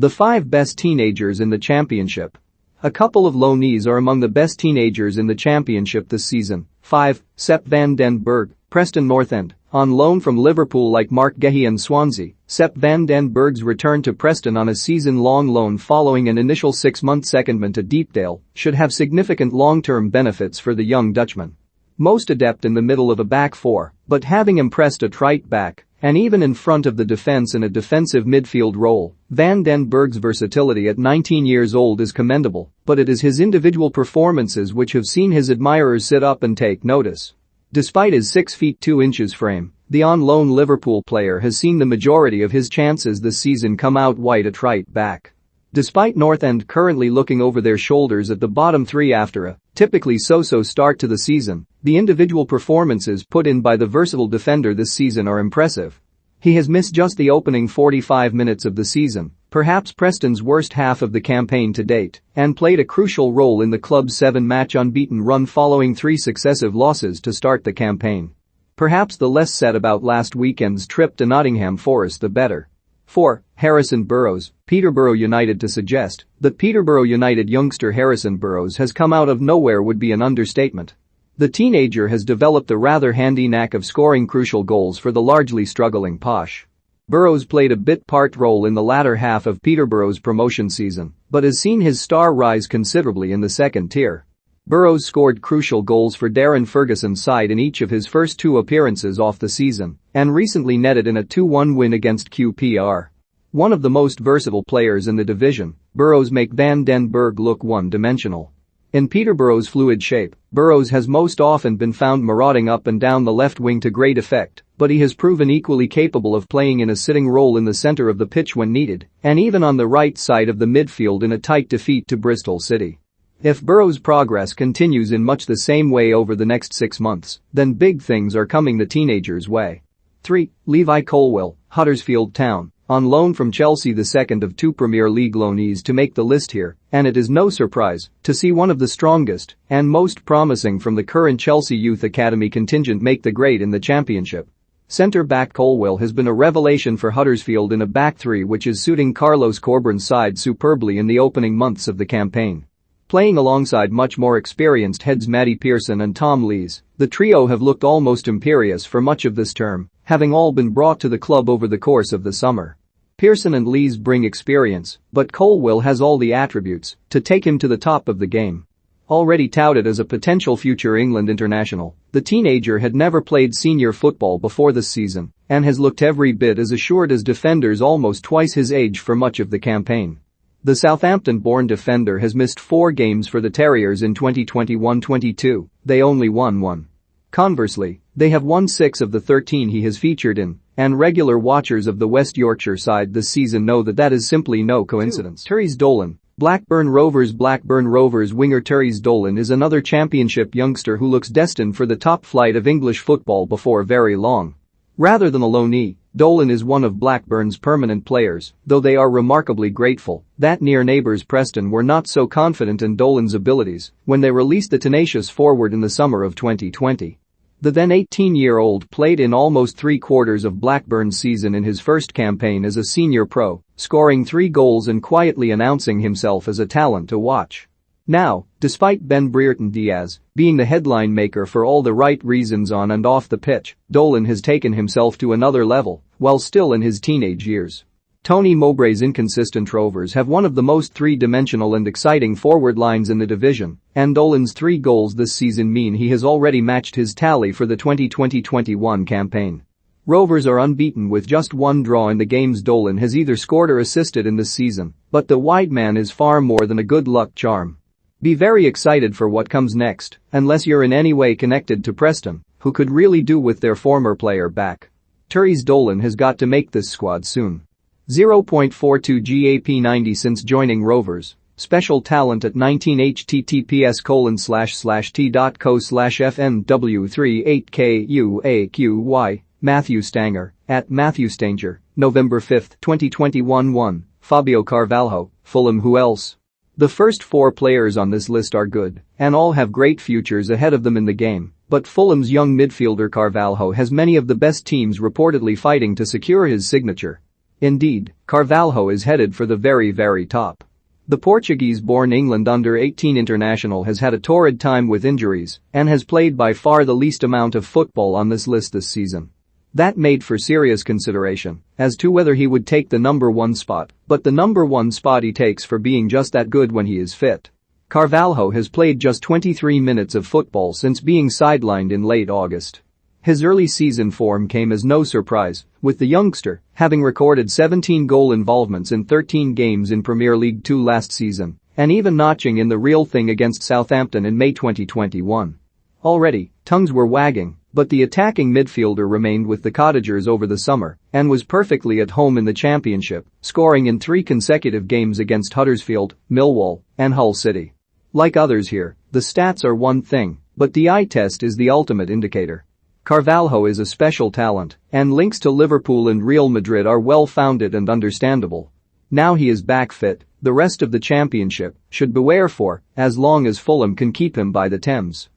The 5 best teenagers in the championship. A couple of loanees are among the best teenagers in the championship this season. 5. Sepp van den Berg, Preston North End. On loan from Liverpool like Mark Guehi and Swansea, Sepp van den Berg's return to Preston on a season-long loan following an initial 6-month secondment at Deepdale should have significant long-term benefits for the young Dutchman. Most adept in the middle of a back four, but having impressed at right back, and even in front of the defense in a defensive midfield role, Van den Berg's versatility at 19 years old is commendable, but it is his individual performances which have seen his admirers sit up and take notice. Despite his 6 feet 2 inches frame, the on-loan Liverpool player has seen the majority of his chances this season come out wide at right back. Despite North End currently looking over their shoulders at the bottom 3 after a typically so-so start to the season, the individual performances put in by the versatile defender this season are impressive. He has missed just the opening 45 minutes of the season, perhaps Preston's worst half of the campaign to date, and played a crucial role in the club's 7-match unbeaten run following 3 successive losses to start the campaign. Perhaps the less said about last weekend's trip to Nottingham Forest the better. 4. Harrison Burrows, Peterborough United. To suggest that Peterborough United youngster Harrison Burrows has come out of nowhere would be an understatement. The teenager has developed a rather handy knack of scoring crucial goals for the largely struggling Posh. Burrows played a bit-part role in the latter half of Peterborough's promotion season, but has seen his star rise considerably in the second tier. Burrows scored crucial goals for Darren Ferguson's side in each of his first 2 appearances off the season, and recently netted in a 2-1 win against QPR. One of the most versatile players in the division, Burrows make Van den Berg look one-dimensional. In Peterborough's fluid shape, Burrows has most often been found marauding up and down the left wing to great effect, but he has proven equally capable of playing in a sitting role in the centre of the pitch when needed, and even on the right side of the midfield in a tight defeat to Bristol City. If Burrows' progress continues in much the same way over the next 6 months, then big things are coming the teenager's way. 3. Levi Colwill, Huddersfield Town. On loan from Chelsea, the second of 2 Premier League loanees to make the list here, and it is no surprise to see one of the strongest and most promising from the current Chelsea Youth Academy contingent make the grade in the Championship. Centre-back Colwill has been a revelation for Huddersfield in a back 3 which is suiting Carlos Corburn's side superbly in the opening months of the campaign. Playing alongside much more experienced heads Matty Pearson and Tom Lees, the trio have looked almost imperious for much of this term, having all been brought to the club over the course of the summer. Pearson and Lees bring experience, but Colwill has all the attributes to take him to the top of the game. Already touted as a potential future England international, the teenager had never played senior football before this season and has looked every bit as assured as defenders almost twice his age for much of the campaign. The Southampton-born defender has missed 4 games for the Terriers in 2021-22, they only won 1. Conversely, they have won 6 of the 13 he has featured in, and regular watchers of the West Yorkshire side this season know that is simply no coincidence. 2. Therese Dolan, Blackburn Rovers winger Therese Dolan is another championship youngster who looks destined for the top flight of English football before very long. Rather than a loanee, Dolan is one of Blackburn's permanent players, though they are remarkably grateful that near neighbours Preston were not so confident in Dolan's abilities when they released the tenacious forward in the summer of 2020. The then 18-year-old played in almost 3/4 of Blackburn's season in his first campaign as a senior pro, scoring 3 goals and quietly announcing himself as a talent to watch. Now, despite Ben Brereton Diaz being the headline maker for all the right reasons on and off the pitch, Dolan has taken himself to another level while still in his teenage years. Tony Mowbray's inconsistent Rovers have one of the most 3-dimensional and exciting forward lines in the division, and Dolan's 3 goals this season mean he has already matched his tally for the 2020-21 campaign. Rovers are unbeaten with just 1 draw in the games Dolan has either scored or assisted in this season, but the wide man is far more than a good luck charm. Be very excited for what comes next, unless you're in any way connected to Preston, who could really do with their former player back. Therese Dolan has got to make this squad soon. 0.42 GAP 90 since joining Rovers. Special talent at 19 https://t.co/fnw38kuaqy. Matthew Stanger, at Matthew Stanger, November 5, 2021. 1. Fabio Carvalho, Fulham. Who else? The first 4 players on this list are good, and all have great futures ahead of them in the game, but Fulham's young midfielder Carvalho has many of the best teams reportedly fighting to secure his signature. Indeed, Carvalho is headed for the very, very top. The Portuguese-born England under-18 international has had a torrid time with injuries and has played by far the least amount of football on this list this season. That made for serious consideration as to whether he would take the number 1 spot, but the number 1 spot he takes for being just that good when he is fit. Carvalho has played just 23 minutes of football since being sidelined in late August. His early season form came as no surprise, with the youngster having recorded 17 goal involvements in 13 games in Premier League 2 last season, and even notching in the real thing against Southampton in May 2021. Already, tongues were wagging, but the attacking midfielder remained with the Cottagers over the summer and was perfectly at home in the Championship, scoring in 3 consecutive games against Huddersfield, Millwall, and Hull City. Like others here, the stats are one thing, but the eye test is the ultimate indicator. Carvalho is a special talent, and links to Liverpool and Real Madrid are well-founded and understandable. Now he is back fit, the rest of the Championship should beware for as long as Fulham can keep him by the Thames.